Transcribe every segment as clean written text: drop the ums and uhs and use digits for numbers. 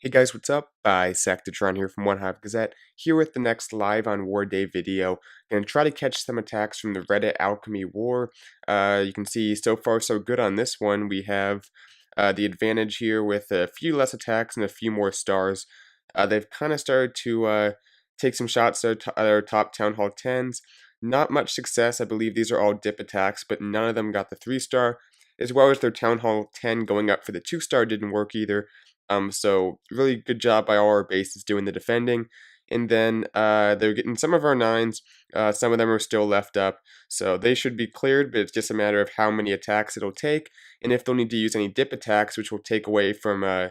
Hey guys, what's up? Bisectatron here from OneHive Gazette, here with the next live on War Day video. Gonna try to catch some attacks from the Reddit Alchemy War. You can see so far so good on this one. We have the advantage here with a few less attacks and a few more stars. They've kind of started to take some shots at their top Town Hall 10s. Not much success. I believe these are all dip attacks, but none of them got the 3-star, as well as their Town Hall 10 going up for the 2-star didn't work either. So really good job by all our bases doing the defending. And then they're getting some of our 9s. Some of them are still left up. So they should be cleared, but it's just a matter of how many attacks it'll take. And if they'll need to use any dip attacks, which will take away from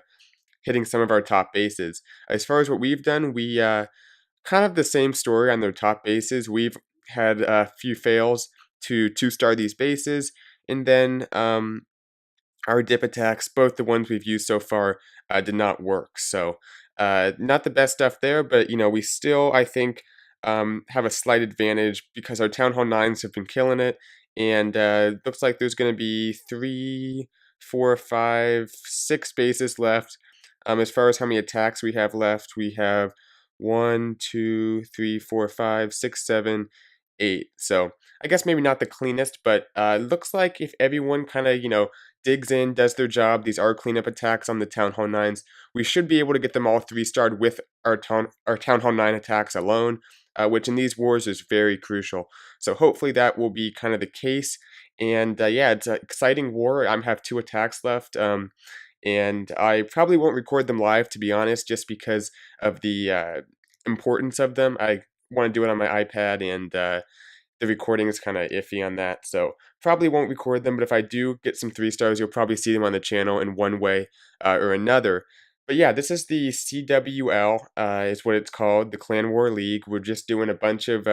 hitting some of our top bases. As far as what we've done, we kind of the same story on their top bases. We've had a few fails to 2-star these bases. And then our dip attacks, both the ones we've used so far, did not work. So not the best stuff there, but we still, I think, have a slight advantage because our Town Hall 9s have been killing it, and looks like there's going to be 3, 4, 5, 6 bases left. As far as how many attacks we have left, we have 1, 2, 3, 4, 5, 6, 7, 8. So I guess maybe not the cleanest, but looks like if everyone kind of digs in, does their job, these are cleanup attacks on the Town Hall 9s, we should be able to get them all 3-starred with our Town Hall 9 attacks alone, which in these wars is very crucial. So hopefully that will be kind of the case. And yeah, it's an exciting war. I have 2 attacks left. And I probably won't record them live, to be honest, just because of the importance of them. I want to do it on my iPad, and the recording is kind of iffy on that, so probably won't record them. But if I do get some 3-stars, you'll probably see them on the channel in one way or another. But yeah, this is the CWL, is what it's called, the Clan War League. We're just doing a bunch of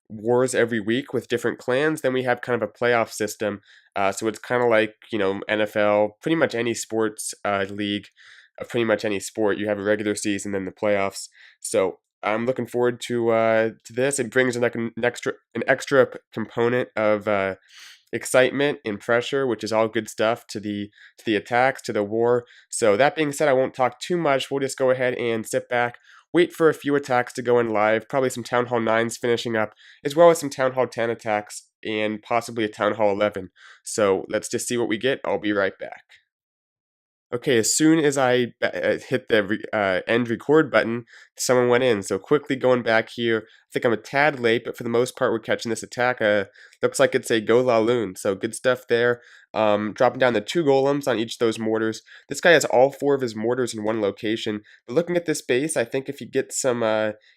wars every week with different clans. Then we have kind of a playoff system, so it's kind of like NFL, pretty much any sports league of pretty much any sport. You have a regular season, then the playoffs. So I'm looking forward to this. It brings like an extra component of excitement and pressure, which is all good stuff to the attacks, to the war. So that being said, I won't talk too much. We'll just go ahead and sit back, wait for a few attacks to go in live, probably some Town Hall 9s finishing up, as well as some Town Hall 10 attacks, and possibly a Town Hall 11. So let's just see what we get. I'll be right back. Okay, as soon as I hit the end record button, someone went in. So quickly going back here, I think I'm a tad late, but for the most part, we're catching this attack. Looks like it's a Go La Loon, so good stuff there. Dropping down the 2 golems on each of those mortars. This guy has all 4 of his mortars in one location. But looking at this base, I think if he gets some,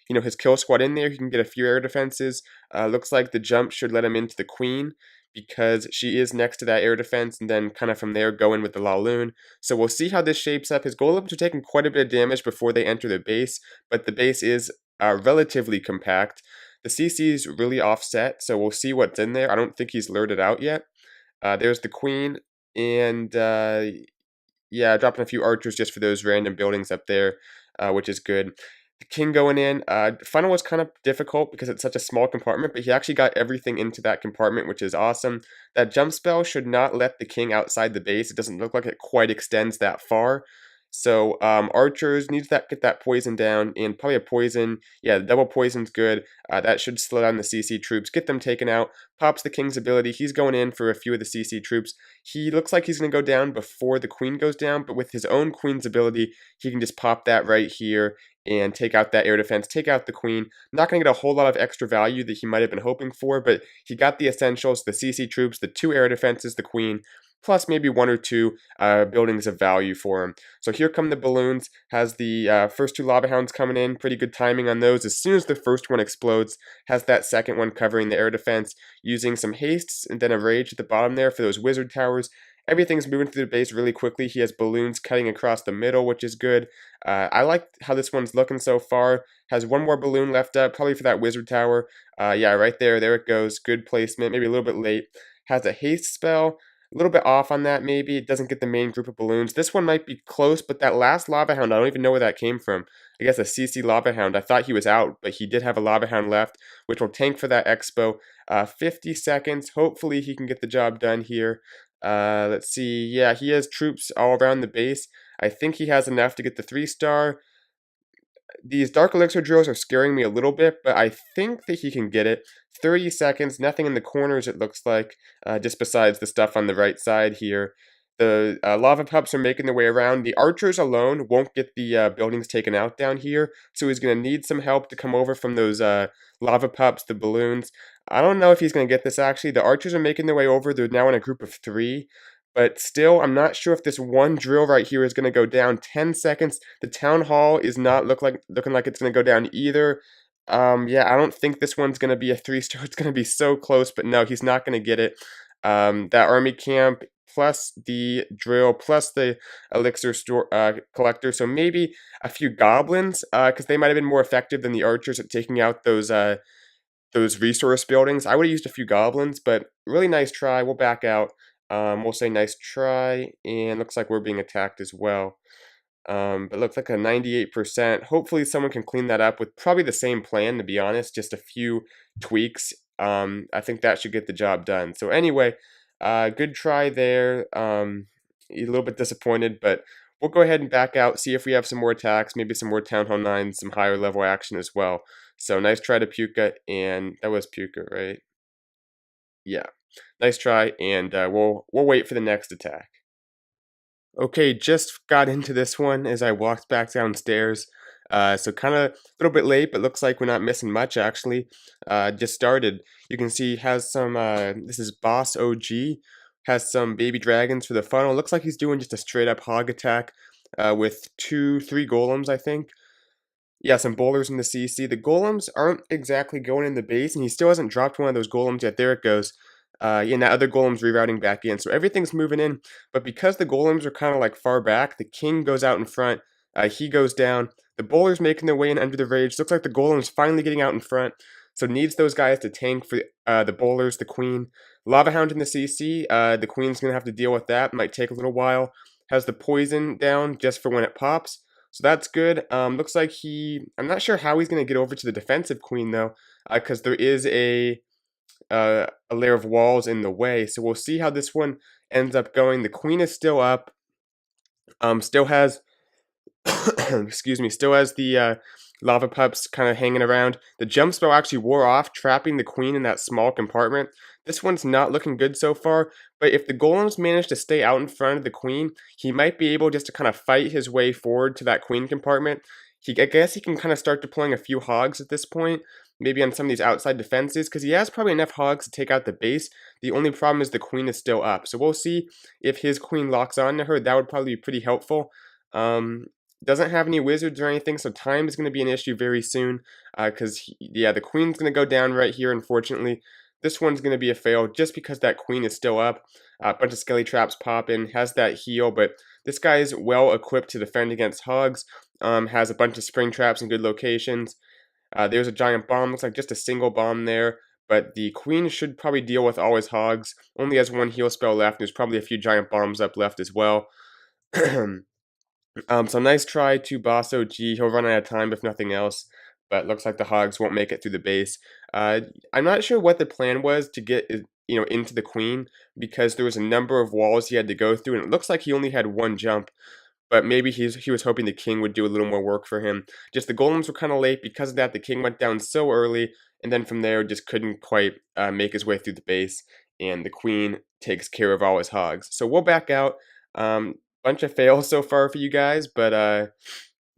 his kill squad in there, he can get a few air defenses. Looks like the jump should let him into the queen, because she is next to that air defense, and then kind of from there go in with the La Lune. So we'll see how this shapes up. His golems are taking quite a bit of damage before they enter the base, but the base is relatively compact. The CC is really offset, so we'll see what's in there. I don't think he's lured it out yet. There's the queen, and yeah, dropping a few archers just for those random buildings up there, which is good. The king going in. Funnel was kind of difficult because it's such a small compartment, but he actually got everything into that compartment, which is awesome. That jump spell should not let the king outside the base. It doesn't look like it quite extends that far. So archers need to get that poison down, and probably a poison. Yeah, the double poison's good. That should slow down the CC troops, get them taken out. Pops the king's ability. He's going in for a few of the CC troops. He looks like he's going to go down before the queen goes down, but with his own queen's ability, he can just pop that right here and take out that air defense, take out the queen. Not going to get a whole lot of extra value that he might have been hoping for, but he got the essentials, the CC troops, the 2 air defenses, the queen, plus maybe 1 or 2 buildings of value for him. So here come the balloons. Has the first 2 lava hounds coming in. Pretty good timing on those. As soon as the first one explodes, has that second one covering the air defense, using some hastes and then a rage at the bottom there for those wizard towers. Everything's moving through the base really quickly. He has balloons cutting across the middle, which is good. I like how this one's looking so far. Has 1 more balloon left up, probably for that wizard tower. Yeah, right there. There it goes. Good placement. Maybe a little bit late. Has a haste spell. A little bit off on that, maybe. It doesn't get the main group of balloons. This one might be close, but that last lava hound, I don't even know where that came from. I guess a CC lava hound. I thought he was out, but he did have a lava hound left, which will tank for that expo. 50 seconds. Hopefully he can get the job done here. Let's see. Yeah, he has troops all around the base. I think he has enough to get the 3-star. These Dark Elixir drills are scaring me a little bit, but I think that he can get it. 30 seconds, nothing in the corners it looks like, just besides the stuff on the right side here. The lava pups are making their way around. The archers alone won't get the buildings taken out down here, so he's going to need some help to come over from those lava pups, the balloons. I don't know if he's going to get this actually. The archers are making their way over. They're now in a group of 3. But still, I'm not sure if this one drill right here is going to go down. 10 seconds. The town hall is not looking like it's going to go down either. Yeah, I don't think this one's going to be a 3-star. It's going to be so close, but no, he's not going to get it. That army camp plus the drill plus the elixir store collector. So maybe a few goblins, because they might have been more effective than the archers at taking out those resource buildings. I would have used a few goblins, but really nice try. We'll back out. We'll say nice try, and looks like we're being attacked as well. But looks like a 98%. Hopefully someone can clean that up with probably the same plan, to be honest, just a few tweaks. I think that should get the job done. So anyway, good try there. A little bit disappointed, but we'll go ahead and back out, see if we have some more attacks, maybe some more Town Hall 9, some higher level action as well. So nice try to Puka, and that was Puka, right? Yeah. Nice try, and we'll wait for the next attack. Okay, just got into this one as I walked back downstairs. So kind of a little bit late, but looks like we're not missing much actually. Just started. You can see has some. This is Boss OG. Has some baby dragons for the funnel. Looks like he's doing just a straight up hog attack with 2-3 golems, I think. Yeah, some bowlers in the CC. The golems aren't exactly going in the base, and he still hasn't dropped one of those golems yet. There it goes. Yeah, that other golem's rerouting back in. So everything's moving in, but because the golems are kind of like far back, the king goes out in front. He goes down. The bowler's making their way in under the rage. Looks like the golem's finally getting out in front. So needs those guys to tank for the bowlers, the queen. Lava Hound in the CC. The queen's going to have to deal with that. Might take a little while. Has the poison down just for when it pops. So that's good. Looks like I'm not sure how he's going to get over to the defensive queen, though, because there is a layer of walls in the way. So we'll see how this one ends up going. The queen is still up. Still has, excuse me, still has the lava pups kind of hanging around. The jump spell actually wore off, trapping the queen in that small compartment. This one's not looking good so far, but if the golems manage to stay out in front of the queen, he might be able just to kind of fight his way forward to that queen compartment. I guess he can kind of start deploying a few hogs at this point, maybe on some of these outside defenses, because he has probably enough hogs to take out the base. The only problem is the queen is still up, so we'll see if his queen locks on to her. That would probably be pretty helpful. Doesn't have any wizards or anything, so time is going to be an issue very soon, because, yeah, the queen's going to go down right here, unfortunately. This one's going to be a fail just because that queen is still up. A bunch of skelly traps pop in, has that heal, but this guy is well equipped to defend against hogs, has a bunch of spring traps in good locations. There's a giant bomb, looks like just a single bomb there, but the queen should probably deal with all his hogs. Only has one heal spell left, there's probably a few giant bombs up left as well. So nice try to Boss OG. He'll run out of time if nothing else, but looks like the hogs won't make it through the base. I'm not sure what the plan was to get into the queen, because there was a number of walls he had to go through, and it looks like he only had one jump. But maybe he was hoping the king would do a little more work for him. Just the golems were kind of late. Because of that, the king went down so early, and then from there just couldn't quite make his way through the base, and the queen takes care of all his hogs. So we'll back out. Bunch of fails so far for you guys, but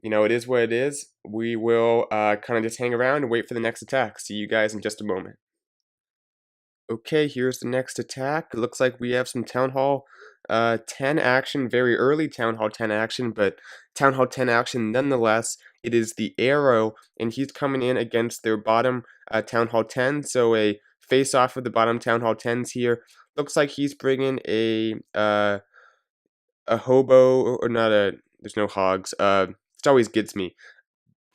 it is what it is. We will kind of just hang around and wait for the next attack. See you guys in just a moment. Okay, here's the next attack. It looks like we have some Town Hall 10 action, very early Town Hall 10 action, but Town Hall 10 action nonetheless. It is the Arrow, and he's coming in against their bottom Town Hall 10, so a face-off of the bottom Town Hall 10s here. Looks like he's bringing a hobo, or not a, there's no hogs, it always gets me.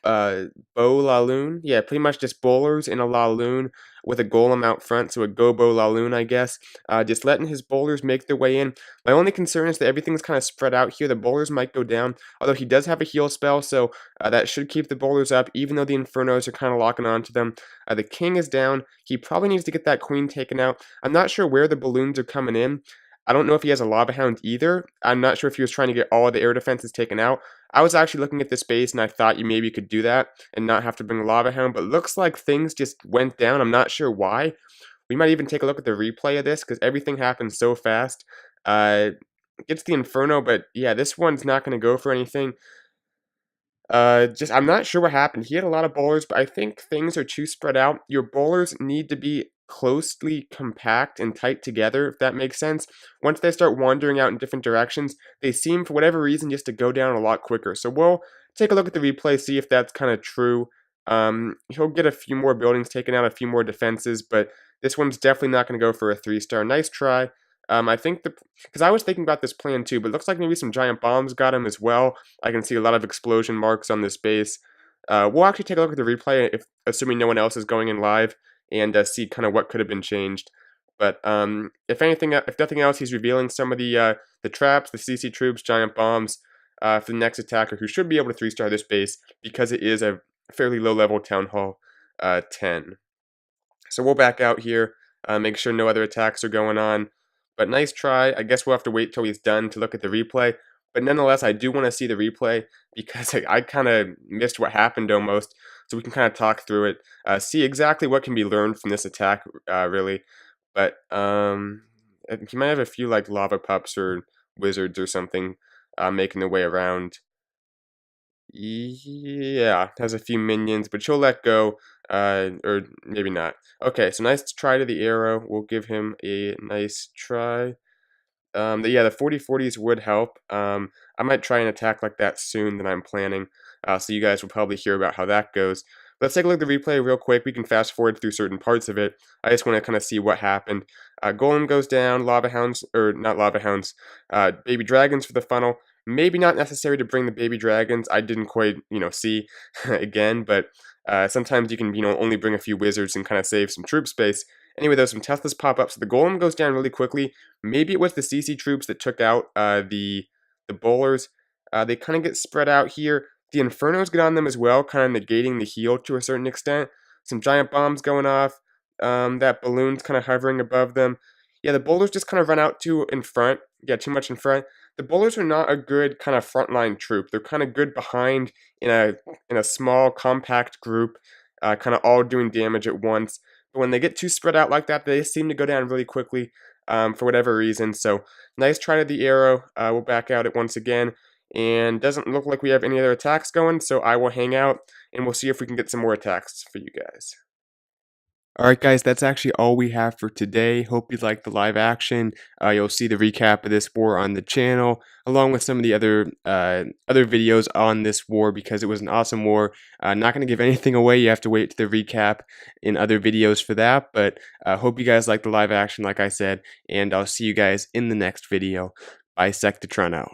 Bow Laloon, yeah, pretty much just bowlers in a Laloon with a golem out front, so a Gobo Laloon, I guess. Just letting his bowlers make their way in. My only concern is that everything's kind of spread out here. The bowlers might go down, although he does have a heal spell, so that should keep the bowlers up, even though the Infernos are kind of locking onto them. The king is down. He probably needs to get that queen taken out. I'm not sure where the balloons are coming in. I don't know if he has a lava hound either. I'm not sure if he was trying to get all of the air defenses taken out. I was actually looking at this base and I thought you maybe could do that and not have to bring a lava hound, but looks like things just went down. I'm not sure why. We might even take a look at the replay of this because everything happens so fast. Gets the Inferno, but yeah, this one's not going to go for anything. Just I'm not sure what happened. He had a lot of bowlers, but I think things are too spread out. Your bowlers need to be closely compact and tight together, if that makes sense. Once they start wandering out in different directions, they seem, for whatever reason, just to go down a lot quicker. So we'll take a look at the replay, see if that's kind of true. He'll get a few more buildings taken out, a few more defenses, but this one's definitely not going to go for a 3-star. Nice try. I think because I was thinking about this plan too, but it looks like maybe some giant bombs got him as well. I can see a lot of explosion marks on this base. We'll actually take a look at the replay, assuming no one else is going in live, and see kind of what could have been changed. But if nothing else, he's revealing some of the traps, the CC troops, giant bombs for the next attacker, who should be able to 3-star this base because it is a fairly low-level Town Hall 10. So we'll back out here, make sure no other attacks are going on. But nice try. I guess we'll have to wait till he's done to look at the replay. But nonetheless, I do want to see the replay because I kind of missed what happened almost. So we can kind of talk through it, see exactly what can be learned from this attack, really. But he might have a few like lava pups or wizards or something making their way around. Yeah, has a few minions, but she'll let go, or maybe not. Okay, so nice try to the arrow. We'll give him a nice try. Yeah, the 40/40s would help. I might try an attack like that soon that I'm planning, so you guys will probably hear about how that goes. Let's take a look at the replay real quick. We can fast forward through certain parts of it. I just want to kind of see what happened. Golem goes down, lava hounds, or not lava hounds, baby dragons for the funnel. Maybe not necessary to bring the baby dragons. I didn't quite, see again, but sometimes you can, only bring a few wizards and kind of save some troop space. Anyway, there's some Teslas pop up, so the golem goes down really quickly. Maybe it was the CC troops that took out the bowlers. They kind of get spread out here. The Infernos get on them as well, kind of negating the heal to a certain extent. Some giant bombs going off. That balloon's kind of hovering above them. Yeah, the bowlers just kind of run out too in front. Yeah, too much in front. The bowlers are not a good kind of frontline troop. They're kind of good behind in a small, compact group, kind of all doing damage at once. But when they get too spread out like that, they seem to go down really quickly for whatever reason. So nice try to the arrow. We'll back out it once again. And doesn't look like we have any other attacks going, so I will hang out, and we'll see if we can get some more attacks for you guys. Alright guys, that's actually all we have for today. Hope you liked the live action. You'll see the recap of this war on the channel, along with some of the other videos on this war, because it was an awesome war. Not going to give anything away. You have to wait to the recap in other videos for that, but hope you guys liked the live action, like I said, and I'll see you guys in the next video. Bisectatron out.